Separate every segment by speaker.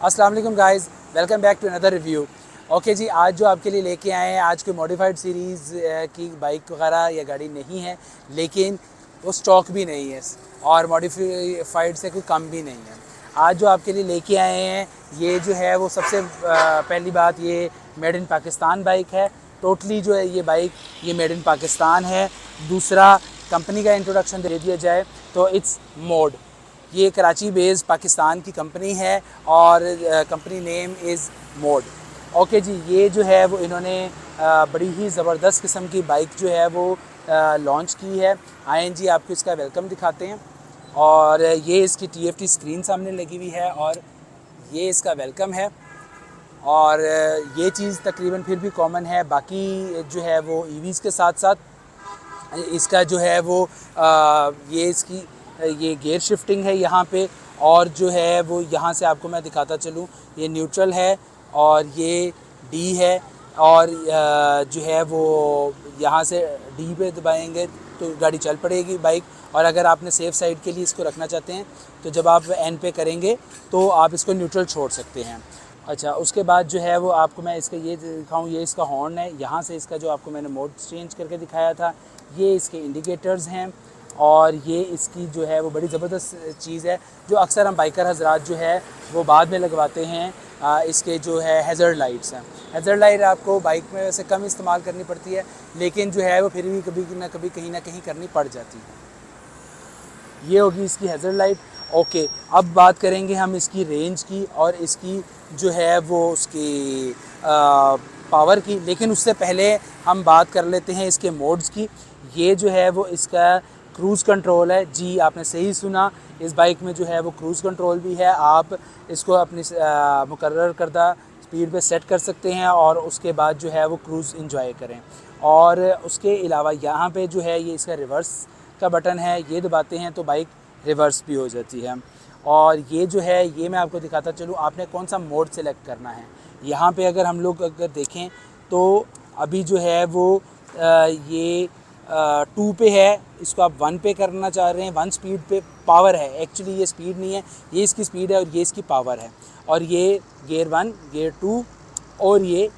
Speaker 1: अस्सलाम वालेकुम guys, welcome back to another review. Okay जी, आज जो आपके लिए लेके आए हैं, आज कोई मॉडिफाइड सीरीज़ की बाइक वगैरह या गाड़ी नहीं है, लेकिन वो स्टॉक भी नहीं है और मॉडिफाइड से कोई कम भी नहीं है। आज जो आपके लिए लेके आए हैं, ये जो है वो सबसे पहली बात, ये मेड इन पाकिस्तान बाइक है। टोटली जो है ये बाइक ये मेड इन पाकिस्तान है। दूसरा, कंपनी का इंट्रोडक्शन दे दिया जाए तो इट्स मोड। ये कराची बेस्ड पाकिस्तान की कंपनी है और company name is Mode. Okay जी, ये जो है वो इन्होंने बड़ी ही ज़बरदस्त किस्म की बाइक जो है वो लॉन्च की है। आएँ जी, आपको इसका वेलकम दिखाते हैं। और ये इसकी TFT स्क्रीन सामने लगी हुई है और ये इसका वेलकम है। और ये चीज़ तकरीबन फिर भी कॉमन है, बाकी जो है वो EVs के साथ साथ इसका जो है वो ये इसकी ये गियर शिफ्टिंग है यहाँ पे। और जो है वो यहाँ से आपको मैं दिखाता चलूँ, ये न्यूट्रल है और ये D है। और जो है वो यहाँ से D पे दबाएंगे तो गाड़ी चल पड़ेगी बाइक। और अगर आपने सेफ़ साइड के लिए इसको रखना चाहते हैं तो जब आप N पे करेंगे तो आप इसको न्यूट्रल छोड़ सकते हैं। अच्छा, उसके बाद जो है वो आपको मैं इसका ये दिखाऊँ, ये इसका हॉर्न है। यहाँ से इसका जो आपको मैंने मोड चेंज करके दिखाया था, ये इसके इंडिकेटर्स हैं। और ये इसकी जो है वो बड़ी ज़बरदस्त चीज़ है जो अक्सर हम बाइकर हजरात जो है वो बाद में लगवाते हैं। इसके जो है हैज़र्ड लाइट्स हैं। हैज़र्ड लाइट आपको बाइक में वैसे कम इस्तेमाल करनी पड़ती है, लेकिन जो है वो फिर भी कभी ना कभी कहीं ना कहीं करनी पड़ जाती है। ये होगी इसकी हैज़र्ड लाइट। ओके, अब बात करेंगे हम इसकी रेंज की और इसकी जो है वो उसकी पावर की। लेकिन उससे पहले हम बात कर लेते हैं इसके मोड्स की। ये जो है वो इसका क्रूज़ कंट्रोल है। जी, आपने सही सुना, इस बाइक में जो है वो क्रूज़ कंट्रोल भी है। आप इसको अपनी मुकर्रर करदा स्पीड पे सेट कर सकते हैं और उसके बाद जो है वो क्रूज़ इंजॉय करें। और उसके अलावा यहाँ पे जो है ये इसका रिवर्स का बटन है, ये दबाते हैं तो बाइक रिवर्स भी हो जाती है। और ये जो है ये मैं आपको दिखाता चलूँ, आपने कौन सा मोड सेलेक्ट करना है। यहाँ पे अगर हम लोग अगर देखें तो अभी जो है वो ये 2 पे है, इसको आप 1 पे करना चाह रहे हैं। 1 स्पीड पे पावर है, एक्चुअली ये स्पीड नहीं है, ये इसकी स्पीड है और ये इसकी पावर है। और ये गियर 1, गियर 2 और ये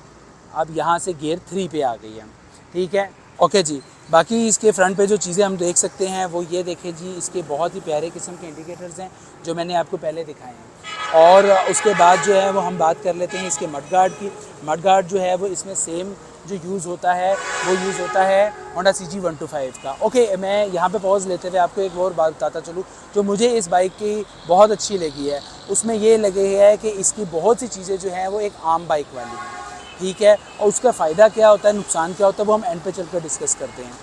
Speaker 1: अब यहाँ से गियर 3 पे आ गई है। ठीक है, ओके जी। बाकी इसके फ्रंट पे जो चीज़ें हम देख सकते हैं वो ये देखें जी, इसके बहुत ही प्यारे किस्म के इंडिकेटर्स हैं जो मैंने आपको पहले दिखाए हैं। और उसके बाद जो है वो हम बात कर लेते हैं इसके मड गार्ड की। मड गार्ड जो है वो इसमें सेम जो यूज़ होता है वो यूज़ होता है होंडा CG 125 का। ओके, मैं यहाँ पे पॉज लेते हुए आपको एक और बात बताता चलूँ जो मुझे इस बाइक की बहुत अच्छी लगी है। उसमें ये लगे है कि इसकी बहुत सी चीज़ें जो हैं वो एक आम बाइक वाली हैं। ठीक है, और उसका फ़ायदा क्या होता है, नुकसान क्या होता है, वो हम एंड पे चलकर डिस्कस करते हैं।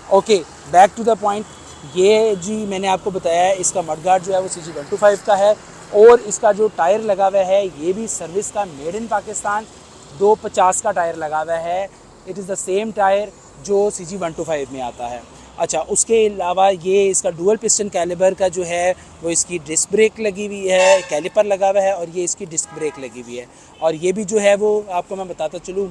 Speaker 1: Okay, back to the point. ये जी मैंने आपको बताया है इसका मड गार्ड जो है वो CG 125 का है। और इसका जो टायर लगा हुआ है ये भी सर्विस का मेड इन पाकिस्तान 250 का टायर लगा हुआ है। It is the same tyre जो CG 125 में आता है। अच्छा, उसके अलावा ये इसका डुअल पिस्टन कैलिपर का जो है वो इसकी डिस्क ब्रेक लगी हुई है, कैलिपर लगा हुआ है और ये इसकी डिस्क ब्रेक लगी हुई है। और ये भी जो है वो आपको मैं बताता चलूँ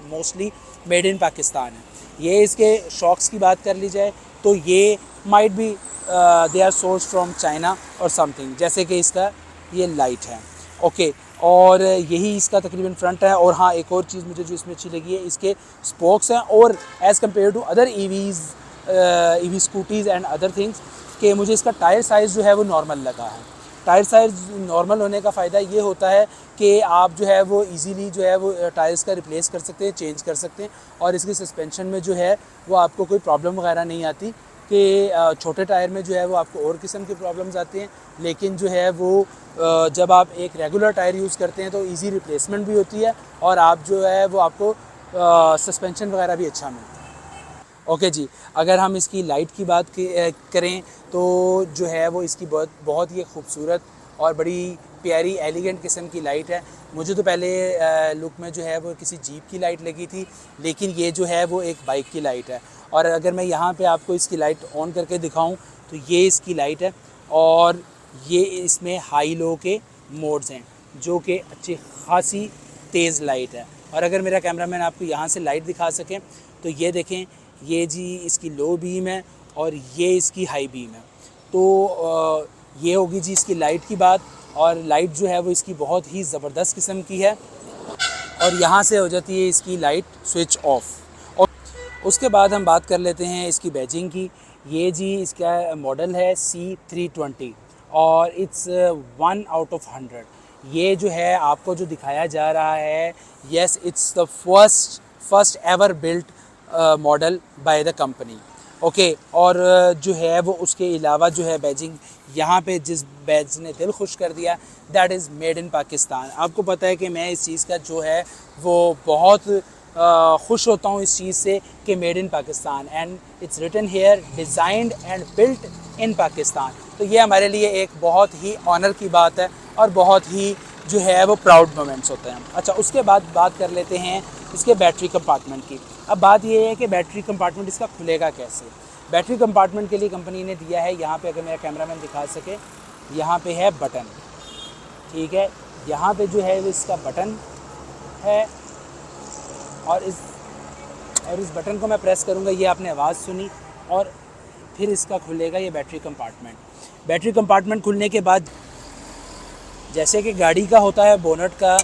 Speaker 1: मोस्टली मेड इन पाकिस्तान है। ये इसके शॉक्स की बात कर ली जाए तो ये might be they are source from China और समथिंग, जैसे कि इसका ये लाइट है। ओके, और यही इसका तकरीबन फ्रंट है। और हाँ, एक और चीज़ मुझे जो इसमें अच्छी लगी है, इसके स्पोक्स हैं और as compare to other EV scooties and other things कि मुझे इसका टायर साइज़ जो है वो नॉर्मल लगा है। टायर साइज़ नॉर्मल होने का फ़ायदा ये होता है कि आप जो है वो इजीली जो है वो टायर्स का रिप्लेस कर सकते हैं, चेंज कर सकते हैं। और इसकी सस्पेंशन में जो है वो आपको कोई प्रॉब्लम वगैरह नहीं आती कि छोटे टायर में जो है वो आपको और किस्म की प्रॉब्लम्स आती हैं। लेकिन जो है वो जब आप एक रेगुलर टायर यूज़ करते हैं तो इजी रिप्लेसमेंट भी होती है और आप जो है वो आपको सस्पेंशन वगैरह भी अच्छा मिलता है। ओके जी, अगर हम इसकी लाइट की बात करें तो जो है वो इसकी बहुत ही खूबसूरत और बड़ी प्यारी एलिगेंट किस्म की लाइट है। मुझे तो पहले लुक में जो है वो किसी जीप की लाइट लगी थी, लेकिन ये जो है वो एक बाइक की लाइट है। और अगर मैं यहाँ पे आपको इसकी लाइट ऑन करके दिखाऊं तो ये इसकी लाइट है और ये इसमें हाई लो के मोड्स हैं जो कि अच्छी खासी तेज़ लाइट है। और अगर मेरा कैमरामैन आपको यहाँ से लाइट दिखा सकें तो ये देखें, ये जी इसकी लो बीम है और ये इसकी हाई बीम है। तो ये होगी जी इसकी लाइट की बात। और लाइट जो है वो इसकी बहुत ही ज़बरदस्त किस्म की है। और यहाँ से हो जाती है इसकी लाइट स्विच ऑफ। और उसके बाद हम बात कर लेते हैं इसकी बैजिंग की। ये जी इसका मॉडल है C320 और इट्स 1 आउट ऑफ 100। ये जो है आपको जो दिखाया जा रहा है, yes it's the first ever built model by the company. Okay, और जो है वो उसके अलावा जो है बैजिंग, यहाँ पे जिस बैज ने दिल खुश कर दिया, that is made in Pakistan. आपको पता है कि मैं इस चीज़ का जो है वो बहुत खुश होता हूँ इस चीज़ से कि made in Pakistan and it's written here designed and built in Pakistan. तो ये हमारे लिए एक बहुत ही ऑनर की बात है और बहुत ही जो है वो प्राउड मोमेंट्स होते हैं। अच्छा, उसके बाद बात कर लेते हैं इसके बैटरी कंपार्टमेंट की। अब बात ये है कि बैटरी कंपार्टमेंट इसका खुलेगा कैसे। बैटरी कंपार्टमेंट के लिए कंपनी ने दिया है, यहाँ पे अगर मेरा कैमरामैन दिखा सके, यहाँ पे है बटन, ठीक है, यहाँ पे जो है वो इसका बटन है और इस बटन को मैं प्रेस करूँगा, ये आपने आवाज़ सुनी, और फिर इसका खुलेगा ये बैटरी कंपार्टमेंट। बैटरी कंपार्टमेंट खुलने के बाद जैसे कि गाड़ी का होता है बोनट का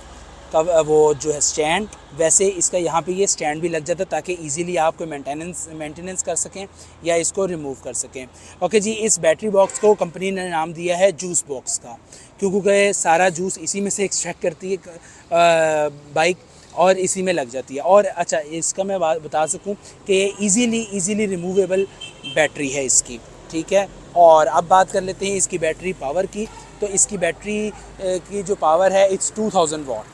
Speaker 1: वो जो है स्टैंड, वैसे इसका यहाँ पे ये स्टैंड भी लग जाता है ताकि इजीली आप कोई मेंटेनेंस कर सकें या इसको रिमूव कर सकें। ओके जी, इस बैटरी बॉक्स को कंपनी ने नाम दिया है जूस बॉक्स का, क्योंकि सारा जूस इसी में से एक्सट्रैक्ट करती है बाइक और इसी में लग जाती है। और अच्छा, इसका मैं बता सकूं कि इजीली रिमूवेबल बैटरी है इसकी, ठीक है। और अब बात कर लेते हैं इसकी बैटरी पावर की। तो इसकी बैटरी की जो पावर है इट्स 2000 वाट,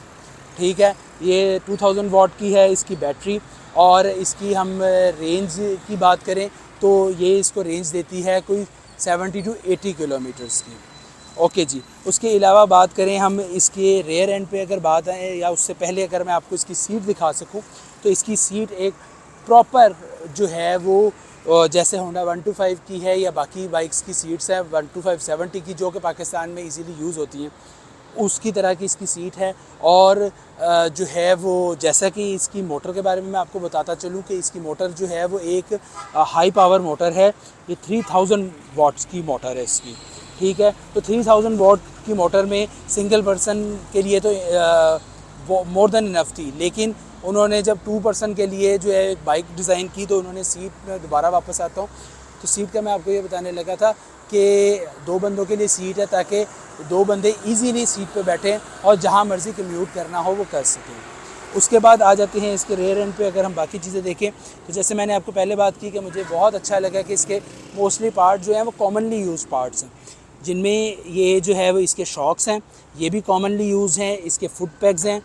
Speaker 1: ठीक है, ये 2000 वाट की है इसकी बैटरी। और इसकी हम रेंज की बात करें तो ये इसको रेंज देती है कोई 70 to 80 किलोमीटर्स की। ओके जी, उसके अलावा बात करें हम इसके रेयर एंड पे अगर बात आए, या उससे पहले अगर मैं आपको इसकी सीट दिखा सकूं, तो इसकी सीट एक प्रॉपर जो है वो जैसे होंडा 125 की है या बाकी बाइक्स की सीट्स हैं 125/70 की, जो कि पाकिस्तान में इजीली यूज़ होती हैं, उसकी तरह की इसकी सीट है। और जो है वो जैसा कि इसकी मोटर के बारे में मैं आपको बताता चलूँ कि इसकी मोटर जो है वो एक हाई पावर मोटर है। ये 3000 वाट्स की मोटर है इसकी, ठीक है। तो 3000 वाट की मोटर में सिंगल पर्सन के लिए तो मोर देन इनफ थी, लेकिन उन्होंने जब 2 पर्सन के लिए जो है एक बाइक डिज़ाइन की तो उन्होंने सीट में दोबारा वापस आता हूँ। तो सीट का मैं आपको ये बताने लगा था कि 2 बंदों के लिए सीट है ताकि 2 बंदे इजीली सीट पे बैठें और जहाँ मर्ज़ी कम्यूट करना हो वो कर सकें। उसके बाद आ जाते हैं इसके रेयर एंड पे। अगर हम बाकी चीज़ें देखें तो जैसे मैंने आपको पहले बात की कि मुझे बहुत अच्छा लगा कि इसके मोस्टली पार्ट जो हैं वो कॉमनली यूज़ पार्ट्स हैं, जिनमें ये जो है वो इसके शॉक्स हैं, ये भी कॉमनली यूज़ हैं, इसके फुट पैग्स हैं,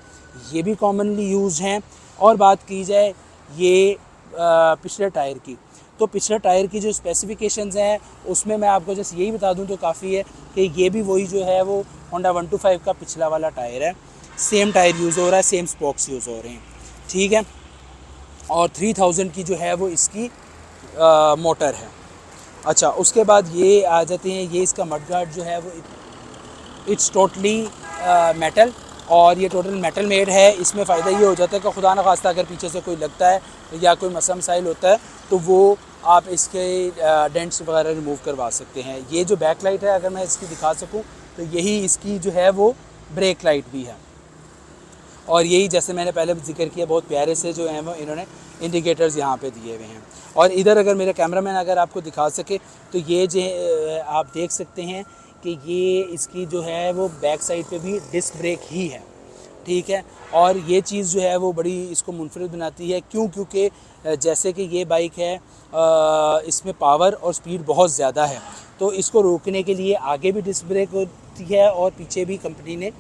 Speaker 1: ये भी कॉमनली यूज़ हैं। और बात की जाए ये पिछले टायर की, तो पिछले टायर की जो स्पेसिफिकेशंस हैं उसमें मैं आपको जैसे यही बता दूं तो काफ़ी है कि ये भी वही जो है वो होंडा 125 का पिछला वाला टायर है, सेम टायर यूज़ हो रहा है, सेम स्पोक्स यूज़ हो रहे हैं, ठीक है। और 3000 की जो है वो इसकी मोटर है। अच्छा, उसके बाद ये आ जाते हैं, ये इसका मडगार्ड जो है वो इट्स टोटली मेटल, और ये टोटल मेटल मेड है। इसमें फ़ायदा ये हो जाता है कि खुदा न खास्ता अगर पीछे से कोई लगता है या कोई मसला मसाइल होता है तो वो आप इसके डेंट्स वगैरह रिमूव करवा सकते हैं। ये जो बैक लाइट है अगर मैं इसकी दिखा सकूं तो यही इसकी जो है वो ब्रेक लाइट भी है। और यही जैसे मैंने पहले जिक्र किया, बहुत प्यारे से जो है वो इन्होंने इंडिकेटर्स यहाँ पे दिए हुए हैं। और इधर अगर मेरा कैमरामैन अगर आपको दिखा सके तो ये जो आप देख सकते हैं कि ये इसकी जो है वो बैक साइड पे भी डिस्क ब्रेक ही है, ठीक है। और ये चीज़ जो है वो बड़ी इसको मुनफरिद बनाती है, क्योंकि जैसे कि ये बाइक है इसमें पावर और स्पीड बहुत ज़्यादा है, तो इसको रोकने के लिए आगे भी डिस्क ब्रेक होती है और पीछे भी कंपनी ने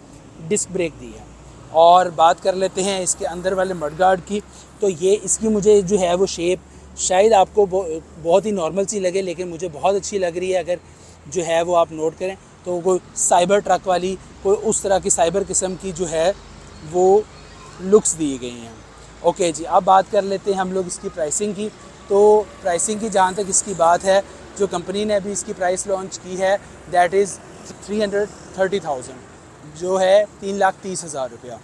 Speaker 1: डिस्क ब्रेक दी है। और बात कर लेते हैं इसके अंदर वाले मडगार्ड की, तो ये इसकी मुझे जो है वो शेप शायद आपको बहुत ही नॉर्मल सी लगे, लेकिन मुझे बहुत अच्छी लग रही है। अगर जो है वो आप नोट करें तो कोई साइबर ट्रक वाली, कोई उस तरह की साइबर किस्म की जो है वो लुक्स दी गई हैं। ओके जी, अब बात कर लेते हैं हम लोग इसकी प्राइसिंग की। तो प्राइसिंग की जहाँ तक इसकी बात है, जो कंपनी ने अभी इसकी प्राइस लॉन्च की है दैट इज़ 330,000, जो है 3,30,000 रुपया।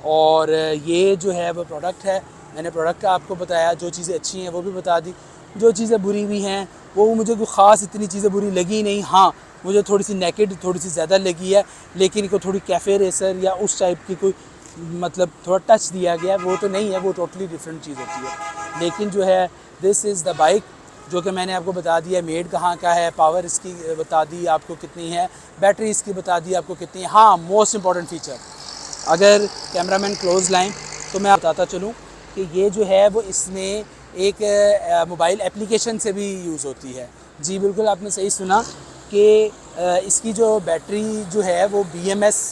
Speaker 1: और ये जो है वो प्रोडक्ट है, मैंने प्रोडक्ट का आपको बताया, जो चीज़ें अच्छी हैं वो भी बता दी, जो चीज़ें बुरी भी हैं वो मुझे कोई ख़ास इतनी चीज़ें बुरी लगी नहीं। हाँ, मुझे थोड़ी सी नेकेड थोड़ी सी ज़्यादा लगी है, लेकिन कोई थोड़ी कैफ़े रेसर या उस टाइप की कोई मतलब थोड़ा टच दिया गया वो तो नहीं है, वो टोटली डिफरेंट चीज़ होती है। लेकिन जो है दिस इज़ द बाइक जो कि मैंने आपको बता दिया मेड कहाँ का है, पावर इसकी बता दी आपको कितनी है, बैटरी इसकी बता दी आपको कितनी है। हाँ, मोस्ट इम्पॉर्टेंट फ़ीचर, अगर कैमरामैन क्लोज लाएँ तो मैं बताता चलूँ कि ये जो है वो इसमें एक मोबाइल एप्लीकेशन से भी यूज़ होती है। जी बिल्कुल, आपने सही सुना कि इसकी जो बैटरी जो है वो BMS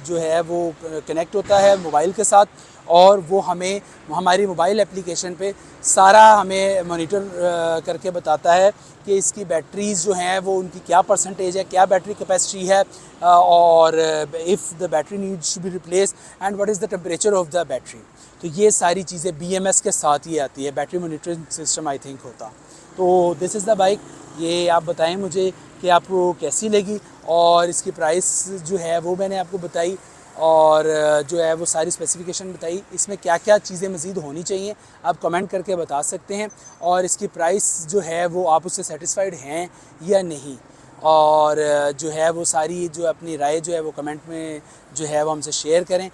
Speaker 1: जो है वो कनेक्ट होता है मोबाइल के साथ, और वो हमें हमारी मोबाइल एप्लीकेशन पे सारा हमें मॉनिटर करके बताता है कि इसकी बैटरीज़ जो हैं वो उनकी क्या परसेंटेज है, क्या बैटरी कैपेसिटी है, और if the battery needs to be replace and what is the temperature of the battery. तो ये सारी चीज़ें BMS के साथ ही आती है, battery monitoring system I think होता। तो दिस इज़ द बाइक। ये आप बताएं मुझे कि आपको कैसी लगी, और इसकी प्राइस जो है वो मैंने आपको बताई, और जो है वो सारी स्पेसिफिकेशन बताई। इसमें क्या क्या चीज़ें मज़ीद होनी चाहिए आप कमेंट करके बता सकते हैं, और इसकी प्राइस जो है वो आप उससे सेटिस्फाइड हैं या नहीं, और जो है वो सारी जो अपनी राय जो है वो कमेंट में जो है वो हमसे शेयर करें।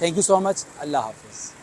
Speaker 1: Thank you so much. अल्लाह हाफ़िज़।